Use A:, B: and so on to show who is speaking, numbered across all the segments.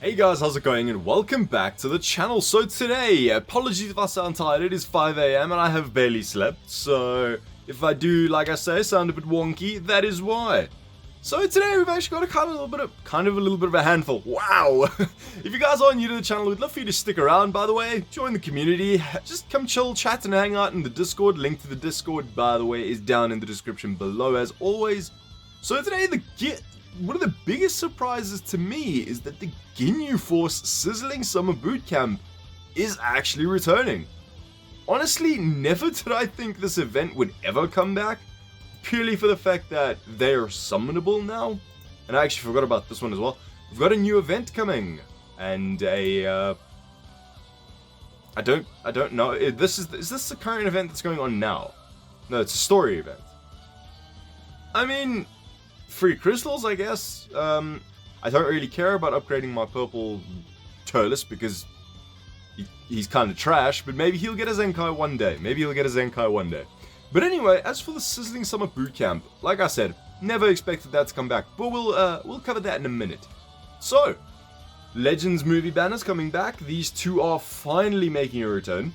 A: Hey guys, how's it going, and welcome back to the channel. So today, apologies if I sound tired, it is 5 AM and I have barely slept, so if I do, like I say, sound a bit wonky, that is why. So today we've actually got a little bit of a handful. Wow! If you guys are new to the channel, we'd love for you to stick around, by the way, join the community, just come chill, chat and hang out in the Discord. Link to the Discord, by the way, is down in the description below as always. So today, one of the biggest surprises to me is that the Ginyu Force Sizzling Summer Boot Camp is actually returning. Honestly, never did I think this event would ever come back, purely for the fact that they are summonable now. And I actually forgot about this one as well. We've got a new event coming, and I don't know. Is this the current event that's going on now? No, it's a story event. I mean, free crystals, I guess. I don't really care about upgrading my purple Turles because he's kind of trash, but maybe he'll get a Zenkai one day. But anyway, as for the Sizzling Summer Boot Camp, like I said, never expected that to come back, but we'll cover that in a minute. So, Legends movie banners coming back. These two are finally making a return.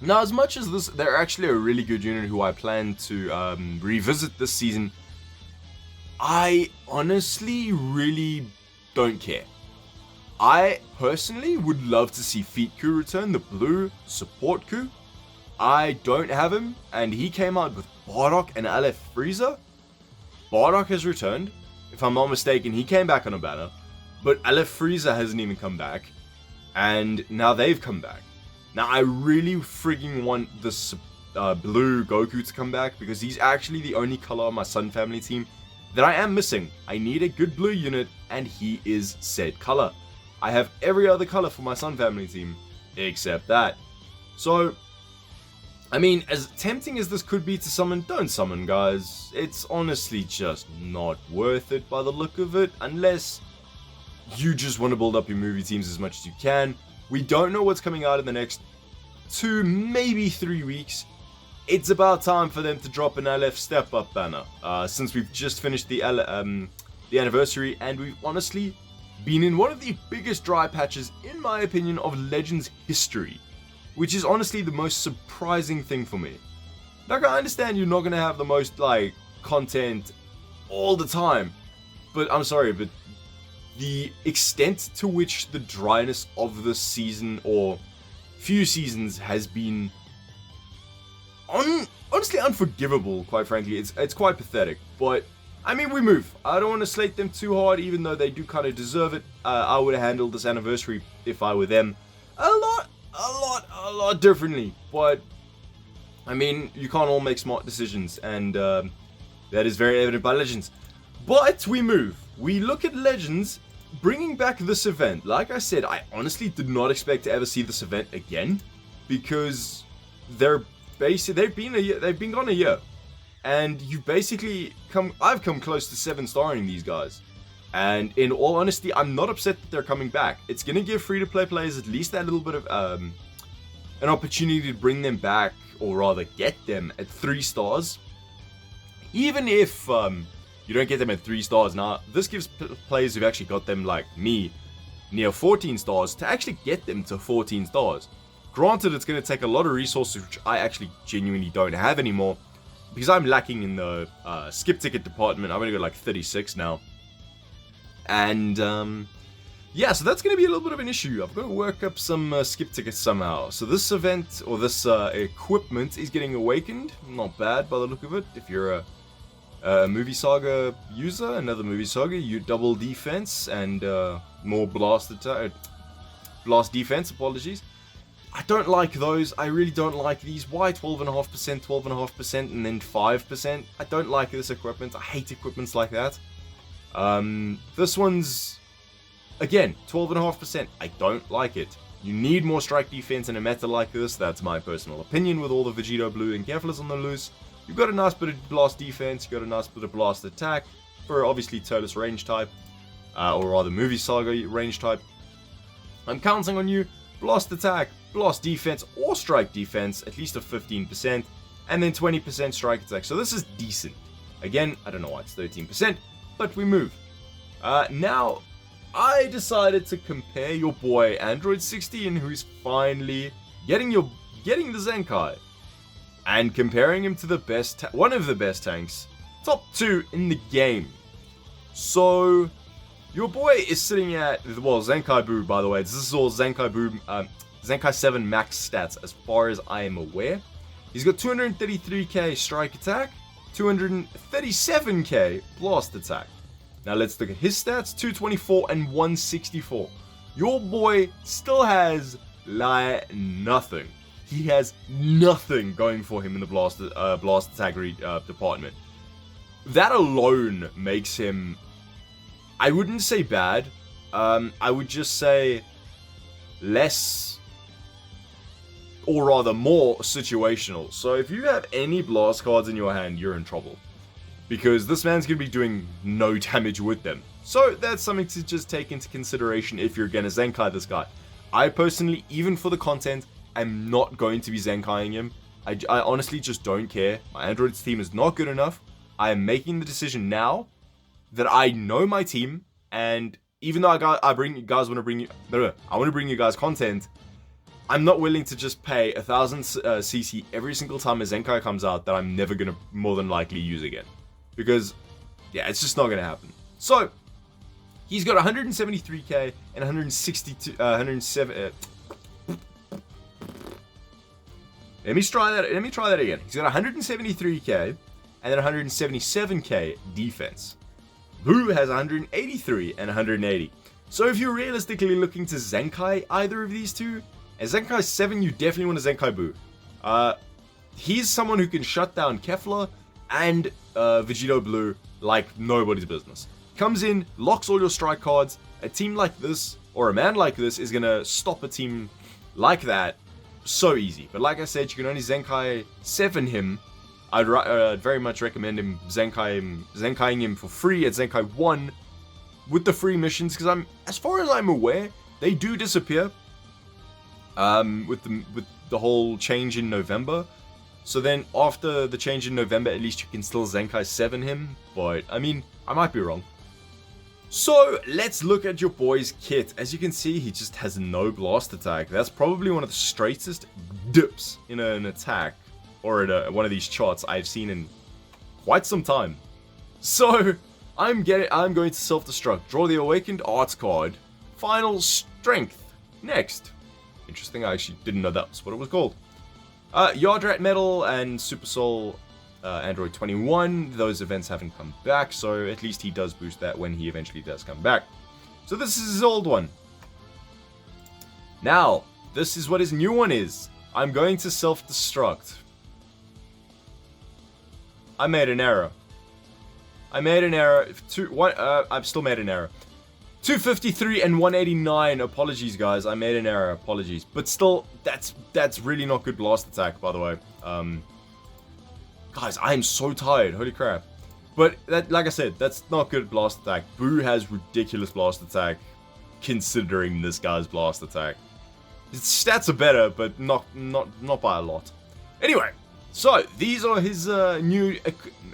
A: Now, as much as they're actually a really good unit who I plan to revisit this season, I honestly really don't care. I personally would love to see Feet Coup return, the blue support coup. I don't have him, and he came out with Bardock and Aleph Frieza. Bardock has returned. If I'm not mistaken, he came back on a banner, but Aleph Frieza hasn't even come back, and now they've come back. Now I really frigging want this blue Goku to come back, because he's actually the only color on my Sun family team that I am missing. I need a good blue unit, and he is said color. I have every other color for my Sun family team, except that. So, I mean, as tempting as this could be to summon, don't summon, guys. It's honestly just not worth it by the look of it, unless you just want to build up your movie teams as much as you can. We don't know what's coming out in the next 2, maybe 3 weeks. It's about time for them to drop an LF Step Up banner, since we've just finished the anniversary, and we've honestly been in one of the biggest dry patches, in my opinion, of Legends history, which is honestly the most surprising thing for me. Like, I understand you're not going to have the most, content all the time, but I'm sorry, but the extent to which the dryness of this season, or few seasons, has been honestly unforgivable, quite frankly. It's quite pathetic, but I mean, we move. I don't want to slate them too hard, even though they do kind of deserve it. I would have handled this anniversary, if I were them, a lot differently, but I mean, you can't all make smart decisions, and that is very evident by Legends. But we move. We look at Legends bringing back this event. Like I said, I honestly did not expect to ever see this event again, because they've been gone a year, and you've basically I've come close to 7-starring these guys, and in all honesty, I'm not upset that they're coming back. It's gonna give free-to-play players at least that little bit of an opportunity to bring them back, or rather get them at 3 stars, even if you don't get them at 3 stars. Now, this gives players who've actually got them, like me, near 14 stars, to actually get them to 14 stars. Granted, it's going to take a lot of resources, which I actually genuinely don't have anymore, because I'm lacking in the skip ticket department. I've only got like 36 now. And, yeah, so that's going to be a little bit of an issue. I've got to work up some skip tickets somehow. So this event, or this equipment, is getting awakened. Not bad by the look of it. If you're a Movie Saga user, another Movie Saga, you double defense and more blast defense, apologies. I don't like those. I really don't like these. Why 12.5%, 12.5%, and then 5%? I don't like this equipment. I hate equipments like that. This one's, again, 12.5%. I don't like it. You need more strike defense in a meta like this. That's my personal opinion, with all the Vegito Blue and Keflas on the loose. You've got a nice bit of blast defense, you've got a nice bit of blast attack, for obviously Turles range type, or rather Movie Saga range type. I'm counting on you. Blast attack, blast defense, or strike defense, at least of 15%, and then 20% strike attack. So this is decent. Again, I don't know why it's 13%, but we move. Now, I decided to compare your boy Android 16, who's finally getting the Zenkai, and comparing him to the best, one of the best tanks, top 2 in the game. So your boy is sitting at, well, Zenkai Boo, by the way. This is all Zenkai Boo, Zenkai 7 max stats as far as I am aware. He's got 233k strike attack, 237k blast attack. Now let's look at his stats, 224 and 164. Your boy still has nothing. He has nothing going for him in the blast attack department. That alone makes him, I wouldn't say bad, I would just say less, or rather more situational. So if you have any blast cards in your hand, you're in trouble, because this man's going to be doing no damage with them. So that's something to just take into consideration if you're going to Zenkai this guy. I personally, even for the content, am not going to be Zenkaiing him. I honestly just don't care. My Android's team is not good enough. I am making the decision now that I know my team, and even though I want to bring you guys content, I'm not willing to just pay 1000 CC every single time a Zenkai comes out that I'm never gonna more than likely use again, because yeah, it's just not gonna happen. So he's got 173k and 107. Let me try that again. He's got 173k and then 177k defense. Boo has 183 and 180. So if you're realistically looking to Zenkai either of these two, as Zenkai 7, you definitely want to Zenkai Boo. He's someone who can shut down Kefla and Vegito Blue like nobody's business. Comes in, locks all your strike cards. A team like this, or a man like this, is going to stop a team like that so easy. But like I said, you can only Zenkai 7 him. I'd very much recommend him Zenkaiing him for free at Zenkai 1 with the free missions, because as far as I'm aware, they do disappear with the whole change in November. So then after the change in November, at least you can still Zenkai 7 him, but I mean, I might be wrong. So let's look at your boy's kit. As you can see, he just has no blast attack. That's probably one of the straightest dips in an attack, or at one of these charts I've seen in quite some time. So I'm going to self-destruct. Draw the Awakened Arts card. Final Strength. Next. Interesting, I actually didn't know that was what it was called. Yardrat Metal and Super Soul Android 21. Those events haven't come back, so at least he does boost that when he eventually does come back. So this is his old one. Now, this is what his new one is. I'm going to self-destruct. I made an error. I've still made an error. 253 and 189. Apologies, guys. I made an error. Apologies. But still, that's really not good blast attack, by the way. Guys, I am so tired. Holy crap. But that, like I said, that's not good blast attack. Boo has ridiculous blast attack, considering this guy's blast attack. His stats are better, but not by a lot. Anyway. So, these are his new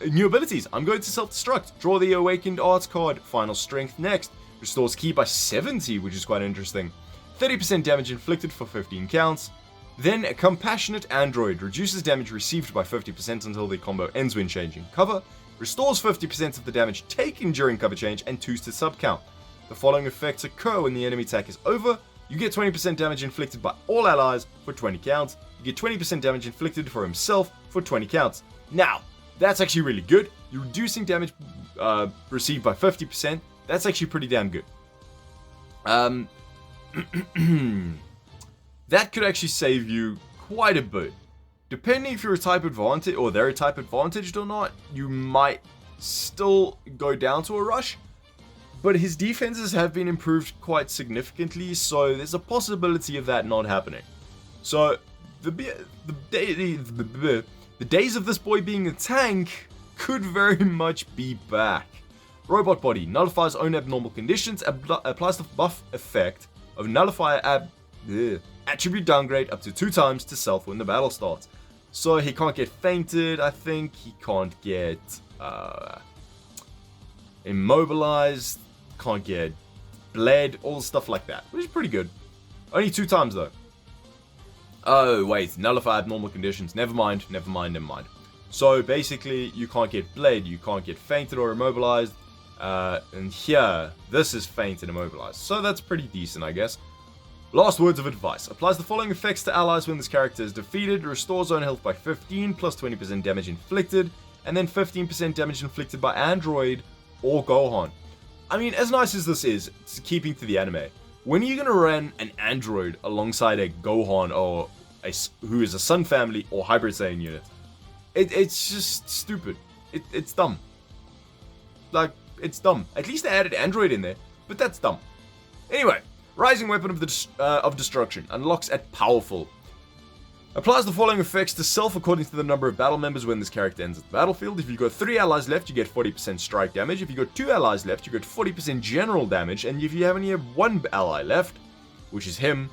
A: abilities. I'm going to self-destruct. Draw the Awakened Arts card. Final Strength next. Restores Ki by 70, which is quite interesting. 30% damage inflicted for 15 counts. Then, Compassionate Android. Reduces damage received by 50% until the combo ends when changing cover. Restores 50% of the damage taken during cover change and 2s to sub-count. The following effects occur when the enemy attack is over. You get 20% damage inflicted by all allies for 20 counts. You get 20% damage inflicted for himself for 20 counts. Now, that's actually really good. You're reducing damage received by 50%. That's actually pretty damn good. That could actually save you quite a bit. Depending if you're a type advantage, or they're a type advantaged or not, you might still go down to a rush. But his defenses have been improved quite significantly, so there's a possibility of that not happening. So, the days of this boy being a tank could very much be back. Robot Body nullifies own abnormal conditions, applies the buff effect of nullifier attribute downgrade up to 2 times to self when the battle starts. So he can't get fainted, I think. He can't get immobilized. Can't get bled, all the stuff like that, which is pretty good. Only 2 times though. Oh wait, nullify abnormal conditions. Never mind. So basically, you can't get bled, you can't get fainted or immobilized. And here, this is faint and immobilized. So that's pretty decent, I guess. Last words of advice. Applies the following effects to allies when this character is defeated. Restores own health by 15, plus 20% damage inflicted, and then 15% damage inflicted by Android or Gohan. I mean, as nice as this is, it's keeping to the anime. When are you going to run an Android alongside a Gohan or who is a Sun family or Hybrid Saiyan unit? It's just stupid. It's dumb. Like, it's dumb. At least they added Android in there, but that's dumb. Anyway, Rising Weapon of Destruction. Unlocks at Powerful. Applies the following effects to self according to the number of battle members when this character enters the battlefield. If you've got 3 allies left, you get 40% strike damage. If you've got 2 allies left, you get 40% general damage. And if you only have 1 ally left, which is him,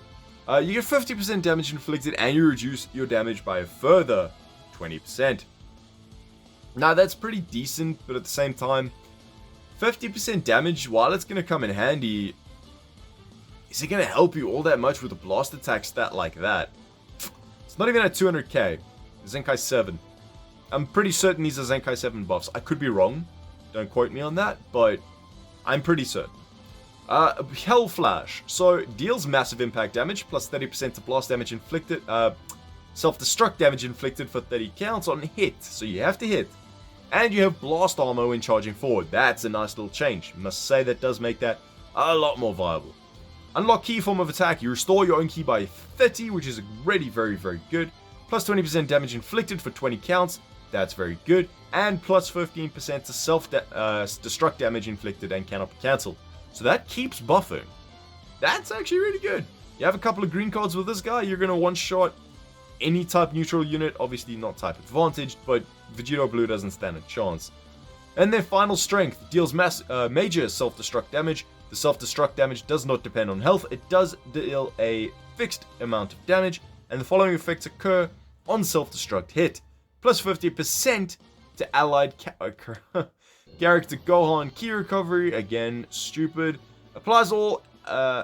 A: you get 50% damage inflicted and you reduce your damage by a further 20%. Now that's pretty decent, but at the same time, 50% damage, while it's going to come in handy, is it going to help you all that much with a blast attack stat like that? It's not even at 200k. Zenkai 7. I'm pretty certain these are Zenkai 7 buffs. I could be wrong. Don't quote me on that, but I'm pretty certain. Hell Flash. So, deals massive impact damage, plus 30% to blast damage inflicted. Self-destruct damage inflicted for 30 counts on hit. So you have to hit. And you have blast armor when charging forward. That's a nice little change. Must say that does make that a lot more viable. Unlock key form of attack. You restore your own key by 30, which is really very, very good. Plus 20% damage inflicted for 20 counts. That's very good. And plus 15% to self-destruct damage inflicted and cannot be cancelled. So that keeps buffing. That's actually really good. You have a couple of green cards with this guy. You're going to one-shot any type neutral unit. Obviously not type advantaged, but Vegito Blue doesn't stand a chance. And their final strength deals major self-destruct damage. The self-destruct damage does not depend on health. It does deal a fixed amount of damage. And the following effects occur on self-destruct hit. Plus 50% to allied character Gohan key recovery. Again, stupid. Applies all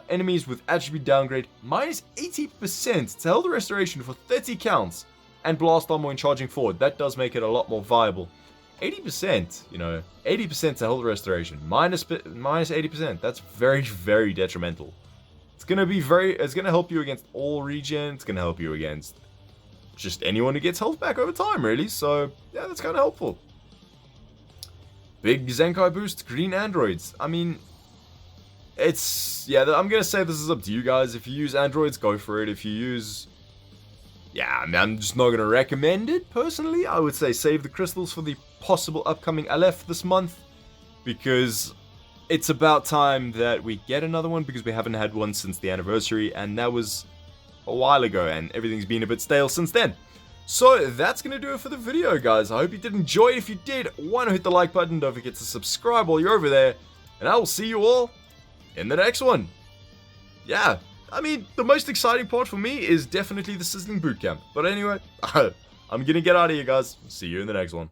A: enemies with attribute downgrade. Minus 80% to health restoration for 30 counts. And blast armor when charging forward. That does make it a lot more viable. 80%, 80% to health restoration. Minus 80%. That's very, very detrimental. It's gonna help you against all regen. It's gonna help you against just anyone who gets health back over time, really. So, yeah, that's kind of helpful. Big Zenkai boost, green androids. I mean, I'm gonna say this is up to you guys. If you use androids, go for it. If you use... Yeah, I mean, I'm just not going to recommend it, personally. I would say save the crystals for the possible upcoming Aleph this month, because it's about time that we get another one, because we haven't had one since the anniversary, and that was a while ago, and everything's been a bit stale since then. So, that's going to do it for the video, guys. I hope you did enjoy it. If you did, why not hit the like button, don't forget to subscribe while you're over there, and I will see you all in the next one. Yeah. I mean, the most exciting part for me is definitely the Sizzling Bootcamp. But anyway, I'm gonna get out of here, guys. See you in the next one.